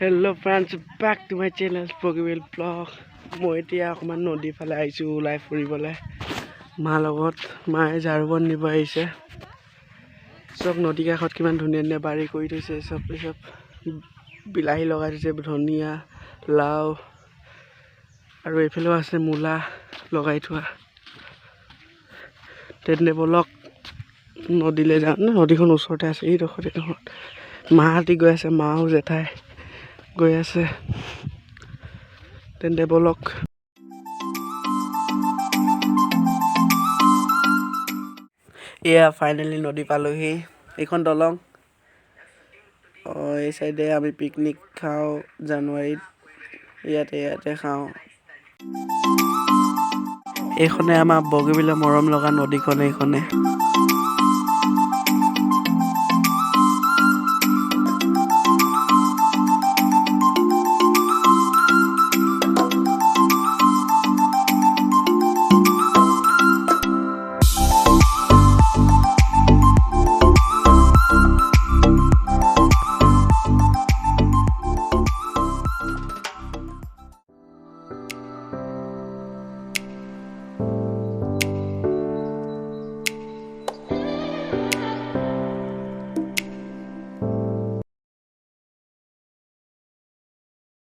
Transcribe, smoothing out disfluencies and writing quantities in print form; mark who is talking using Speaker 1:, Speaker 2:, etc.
Speaker 1: Hello friends, back to my channel BOGIBILL vlog. মই এতিয়া অকমান নদীৰ ফালে আহিছো ওলাই ফুৰিবলৈ মা লগত মায়ে জাৰবন নিব আহিছে সব নদী কাষত কিমান ধুনীয়া ধুনীয়া বাৰী কৰি থৈছে সব বিলাহী লগাই থৈছে ধনিয়া লাও আৰু এইফালেও আছে মূলা লগাই থোৱা তেনে বলক নদীলৈ যাওঁ নদীখন ওচৰতে আছে এই ডখৰতে মাহাতি গৈ আছে মাও জেঠাই গৈ আছে তেন্তে বলক এয়া ফাইনালি নদী পালোহি এইখন দলং এই সাইডে আমি পিকনিক খাও জানুৱাৰীত ইয়াতে খাও এইখনে আমাৰ বগীবিলৰ মৰম লগা নদীখন এইখনে